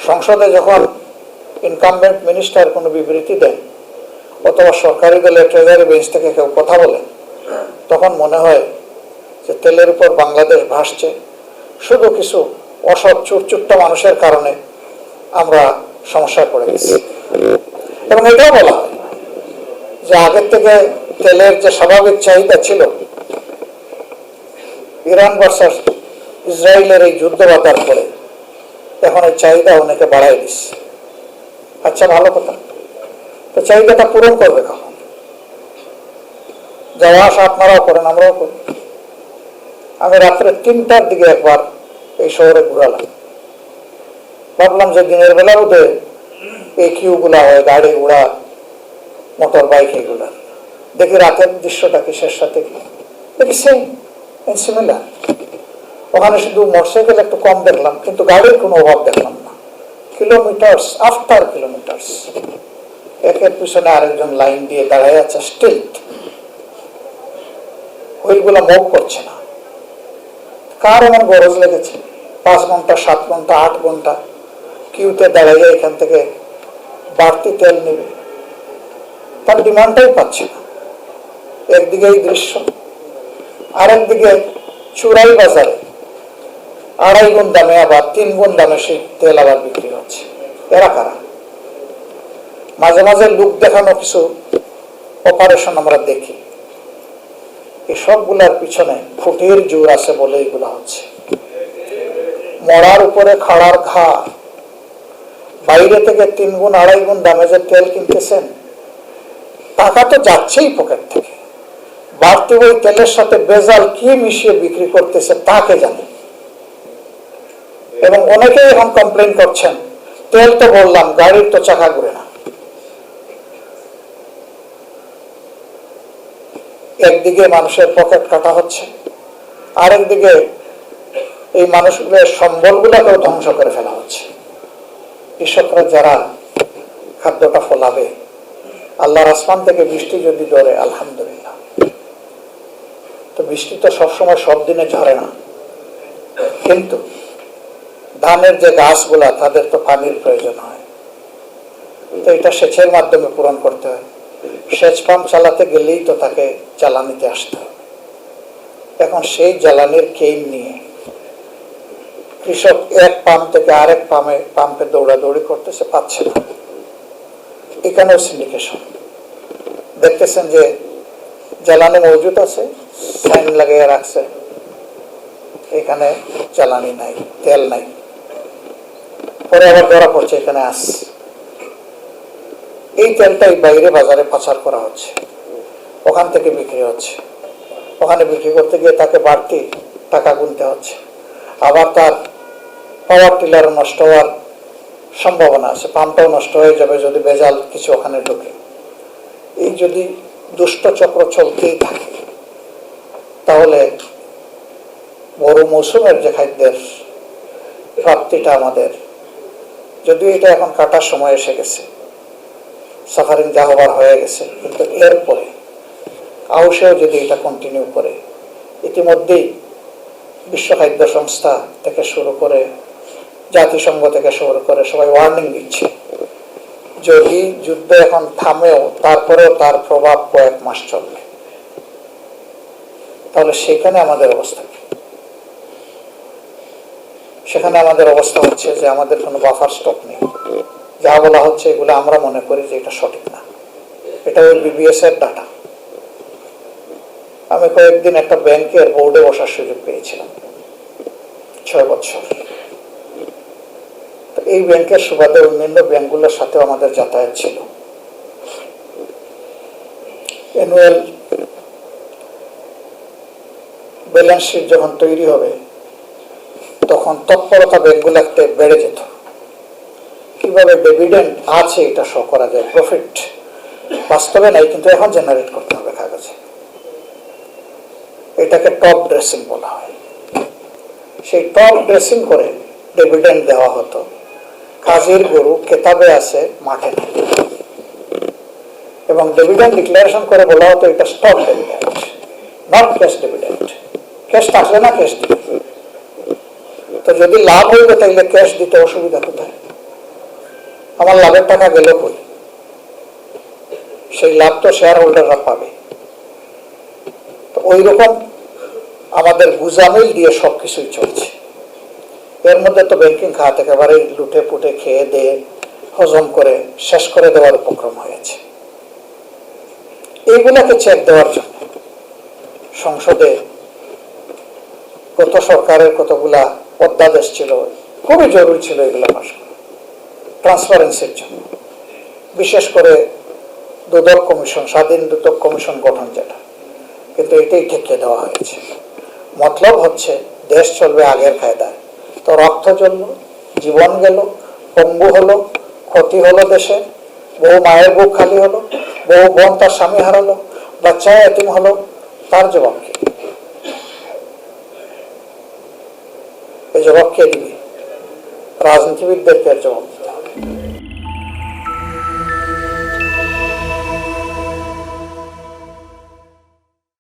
সংসদে যখন incumbent minister কোনো বিবৃতি দেন অথবা সরকারি দলের ট্রেজারি বেঞ্চ থেকে কেউ কথা বলে, তখন মনে হয় যে তেলের উপর বাংলাদেশ ভাসছে, শুধু কিছু অসৎ চুরচুট্টা মানুষের কারণে আমরা সমস্যায় পড়ে গেছি। এবং এটাও বলা হয় যে আগের থেকে তেলের যে স্বাভাবিক চাহিদা ছিল, ইরান ভার্সাস ইসরায়েলের এই যুদ্ধ বাধার পরে এখন এই চাহিদা অনেকে বাড়াই দিচ্ছে। আচ্ছা, ভালো কথা, তো চাহিদাটা পূরণ করবে কখন? যাওয়া আসা আপনারাও করেন, আমরাও করি। আমি রাত্রে 3টার দিকে একবার এই শহরে ঘুরালাম, ভাবলাম যে দিনের বেলার উঠে এই কিউগুলা হয়, গাড়ি ঘোড়া মোটর বাইক এগুলা, দেখি রাতের দৃশ্যটা কি শেষ সাথে কি দেখি সেম সিমিলার। ওখানে শুধু মোটরসাইকেল একটু কম দেখলাম, কিন্তু গাড়ির কোনো অভাব দেখলাম না। কিলোমিটার্স আফটার কিলোমিটার্স একের পিছনে আরেকজন লাইন দিয়ে দাঁড়ায় আছে, স্টিল ওইগুলো মুভ করছে না। কার এমন গরজ লেগেছে 5 ঘন্টা 7 ঘন্টা 8 ঘন্টা কিউতে দাঁড়াইয়ে এখান থেকে বাড়তি তেল নেবে? তার ডিমান্ডটাই পাচ্ছে না। একদিকে এই দৃশ্য, আরেকদিকে চুরাই বাজারে 2.5 গুণ দামে আবার 3 গুণ দামে সেই তেল আবার বিক্রি হচ্ছে। এরা কারা? মাঝে মাঝে লোক দেখানো কিছু অপারেশন আমরা দেখি, এই সবগুলার পিছনে ফুটির জোর আছে বলে এগুলা হচ্ছে। মরার উপরে খাড়ার ঘা। বাইরে থেকে 3 গুণ 2.5 গুণ দামে যে তেল কিনতেছেন, টাকা তো যাচ্ছেই পকেট থেকে, বাড়তি ওই তেলের সাথে বেজাল কি মিশিয়ে বিক্রি করতেছে তাকে জানে। এবং অনেকেই এখন কমপ্লেন করছেন, তেল তো বললাম, গাড়ির তো চাকা ঘুরে না। একদিকে মানুষের পকেট কাটা হচ্ছে, আরেকদিকে এই মানুষগুলোর সম্বলগুলোকেও ধ্বংস করে ফেলা হচ্ছে। কৃষকরা যারা খাদ্যটা ফলাবে, আল্লাহর আসমান থেকে বৃষ্টি যদি ধরে আলহামদুলিল্লাহ, তো বৃষ্টি তো সবসময় সব দিনে ঝরে না, কিন্তু ধানের যে গাছগুলা তাদের তো পানির প্রয়োজন হয়, তো এটা সেচের মাধ্যমে পূরণ করতে হয়। সেচ পাম্প চালাতে গেলেই তো তাকে জ্বালানিতে আসতে হবে। এখন সেই জ্বালানির কেইন নিয়ে কৃষক এক পাম্প থেকে আরেক পাম্পে দৌড়াদৌড়ি করতেছে, পাচ্ছে না। এখানেও সিন্ডিকেশন। দেখতেছেন যে জ্বালানি মজুদ আছে, সাইন লাগিয়ে রাখছে, এখানে জ্বালানি নাই, তেল নাই। পরে আবার ধরা পড়ছে এখানে আসছে, এই তেলটাই বাইরে বাজারে পাচার করা হচ্ছে, ওখান থেকে বিক্রি হচ্ছে। ওখানে বিক্রি করতে গিয়ে তাকে বাড়তি টাকা গুনতে হচ্ছে। আবার তার পাওয়ার টিলার নষ্ট হওয়ার সম্ভাবনা আছে, পাম্পটাও নষ্ট হয়ে যাবে যদি ভেজাল কিছু ওখানে ঢুকে। এই যদি দুষ্ট চক্র চলতেই থাকে, তাহলে বড় মৌসুমের যে খাদ্যের প্রাপ্তিটা আমাদের, যদিও এটা এখন কাটার সময় এসে গেছে, সাফারিং যা হবার হয়ে গেছে, কিন্তু এরপরে আউশেও যদি এটা কন্টিনিউ করে, ইতিমধ্যেই বিশ্ব খাদ্য সংস্থা থেকে শুরু করে জাতিসংঘ থেকে শুরু করে সবাই ওয়ার্নিং দিচ্ছে, যদি যুদ্ধ এখন থামেও তারপরেও তার প্রভাব কয়েক মাস চলবে, তাহলে সেখানে আমাদের অবস্থা কি? সেখানে আমাদের অবস্থা হচ্ছে যে আমাদের কোনো বাফার স্টক নেই। যা বলা হচ্ছে এগুলো আমরা মনে করি যে এটা সঠিক না। এটা ওই বিবিএস এর ডাটা। আমি কয়েকদিন একটা ব্যাংকের বোর্ডে বসার সুযোগ পেয়েছিলাম, 6 বছর। এই ব্যাংকের সুবাদে অন্যান্য ব্যাংকগুলোর সাথেও আমাদের যাতায়াত ছিল। অ্যানুয়াল ব্যালেন্স শিট যখন তৈরি হবে, তখন তৎপরতা ব্যাংকগুলোতে বেড়ে যেত। কিভাবে ডিভিডেন্ড আছে এটা শো করা যায়, প্রফিট বাস্তবে নাই কিন্তু এখন জেনারেট করতে হবে কাগজে। এটাকে টপ ড্রেসিং বলা হয়। সেই টপ ড্রেসিং করে ডিভিডেন্ড দেওয়া হতো। কাজের গরু কেতাবে আছে, মাঠে নেই। এবং ডিভিডেন্ড ডিক্লারেশন করে বলা হতো এটা stock dividend, not cash dividend. Cash থাকলে না ক্যাশ দিবে। তো যদি লাভ হইবে তাইলে ক্যাশ দিতে অসুবিধা কোথায়? আমার লাভের টাকা গেল কই? সেই লাভ তো শেয়ার হোল্ডাররা পাবে। তো ওই রকম আমাদের গুজামিল দিয়ে সবকিছুই চলছে। এর মধ্যে তো ব্যাংকিং খাত একেবারেই লুটে পুটে খেয়ে দিয়ে হজম করে শেষ করে দেওয়ার উপক্রম হয়েছে। এইগুলাকে চেক দেওয়ার জন্য সংসদে গত সরকারের কতগুলা অধ্যাদেশ ছিল, খুবই জরুরি ছিল এগুলো পাশ করা ট্রান্সপারেন্সির জন্য। বিশেষ করে দুদক কমিশন, স্বাধীন দুদক কমিশন গঠন, যেটা কিন্তু এটাই ঠেকিয়ে দেওয়া হয়েছে। মতলব হচ্ছে দেশ চলবে আগের কায়দায়। তো রক্ত জ্বলল, জীবন গেল, পঙ্গু হলো, ক্ষতি হলো দেশে, বহু মায়ের বুক খালি হলো, বহু বোন তার স্বামী হারালো, বাচ্চা এতিম হলো। তার জবাব কি? এই জবাব কে দিবে? রাজনীতিবিদদেরকে জবাব দিতে হবে।